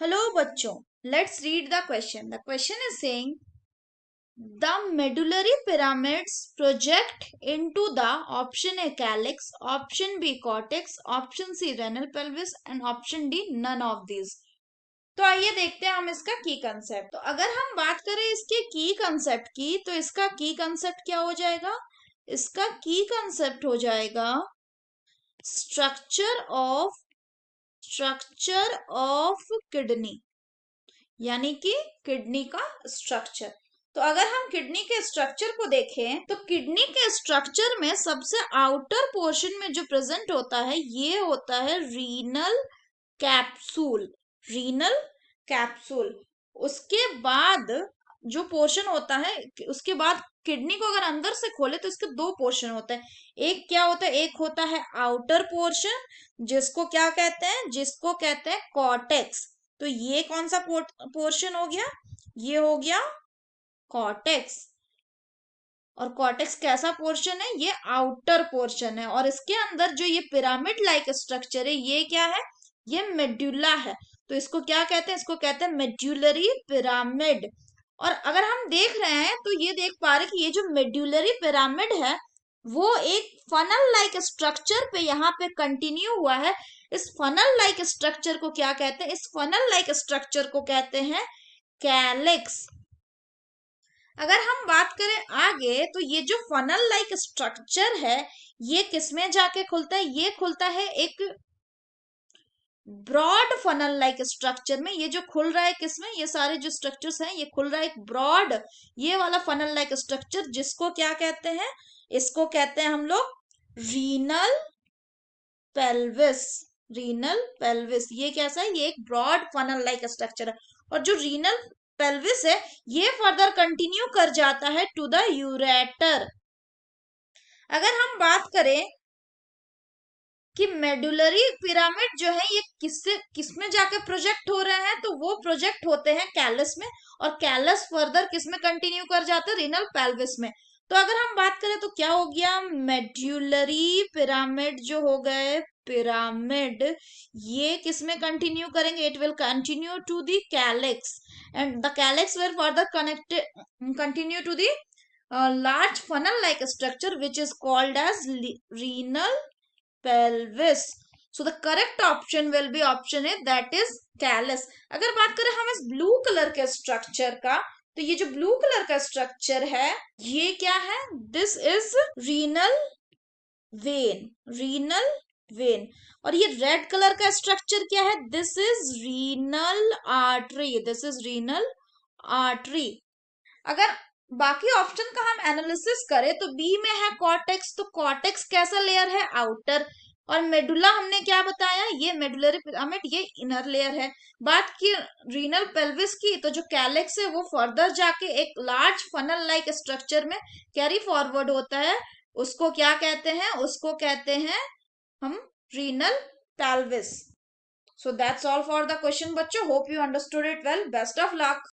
Hello बच्चों, let's read the question. The question is saying the medullary pyramids project into the option A calyx, option B cortex, option C renal pelvis and option D none of these. तो आइए देखते हैं हम इसका की concept. तो अगर हम बात करें इसके की कंसेप्ट की, तो इसका की कंसेप्ट क्या हो जाएगा? इसका की कंसेप्ट हो जाएगा स्ट्रक्चर ऑफ किडनी, यानी कि किडनी का स्ट्रक्चर। तो अगर हम किडनी के स्ट्रक्चर को देखें तो किडनी के स्ट्रक्चर में सबसे आउटर पोर्शन में जो प्रेजेंट होता है ये होता है रीनल कैप्सूल। Renal capsule. उसके बाद जो पोर्शन होता है, उसके बाद किडनी को अगर अंदर से खोले तो इसके दो पोर्शन होते हैं। एक क्या होता है? एक होता है आउटर पोर्शन, जिसको कहते हैं कॉर्टेक्स। तो ये कौन सा पोर्शन हो गया? ये हो गया कॉर्टेक्स। और कॉर्टेक्स कैसा पोर्शन है? ये आउटर पोर्शन है। और इसके अंदर जो ये पिरामिड लाइक स्ट्रक्चर है, ये क्या है? ये मेड्यूला है। तो इसको क्या कहते हैं? इसको कहते हैं मेड्यूलरी पिरामिड। और अगर हम देख रहे हैं तो ये देख पा रहे कि ये जो मेड्यूलरी पिरामिड है वो एक फनल लाइक स्ट्रक्चर पे यहाँ पे कंटिन्यू हुआ है। इस फनल लाइक स्ट्रक्चर को क्या कहते हैं? इस फनल लाइक स्ट्रक्चर को कहते हैं कैलिक्स। अगर हम बात करें आगे तो ये जो फनल लाइक स्ट्रक्चर है ये किसमें जाके खुलता है? ये खुलता है एक ब्रॉड फनल लाइक स्ट्रक्चर में। ये जो खुल रहा है किसमें? ये सारे जो स्ट्रक्चर्स हैं ये खुल रहा है एक ब्रॉड, ये वाला फनल लाइक स्ट्रक्चर, जिसको क्या कहते हैं? इसको कहते हैं हम लोग रीनल पेल्विस। रीनल पेल्विस ये कैसा है? ये एक ब्रॉड फनल लाइक स्ट्रक्चर है। और जो रीनल पेल्विस है ये फर्दर कंटिन्यू कर जाता है टू द यूरेटर। अगर हम बात करें कि मेडुलरी पिरामिड जो है ये किसमें जाके प्रोजेक्ट हो रहे हैं, तो वो प्रोजेक्ट होते हैं कैलस में। और कैलस फर्दर किसमें कंटिन्यू कर जाते हैं? रीनल पेल्विस में। तो अगर हम बात करें तो क्या हो गया? मेड्यूलरी पिरामिड जो हो गए पिरामिड, ये किसमें कंटिन्यू करेंगे? It will continue to the calyx and the calyx will further connected continue to the large funnel like structure which is called as renal pelvis. So the correct option will be option A, that is callus. अगर बात करें हम इस blue colour के structure का, तो ये जो ब्लू कलर का स्ट्रक्चर है ये क्या है? This is renal vein. Renal vein. और ये रेड कलर का स्ट्रक्चर क्या है? This is renal artery. This is renal artery. अगर बाकी ऑप्शन का हम एनालिसिस करें तो बी में है कॉर्टेक्स। तो कॉर्टेक्स कैसा लेयर है? आउटर। और मेडुला हमने क्या बताया? ये मेडुलरी पिरामिड ये इनर लेयर है। बात की रीनल पेल्विस की, तो जो कैलेक्स है वो फर्दर जाके एक लार्ज फनल लाइक स्ट्रक्चर में कैरी फॉरवर्ड होता है। उसको क्या कहते हैं? उसको कहते हैं हम renal pelvis. So that's all for the question बच्चों। Hope you understood it well. Best of luck.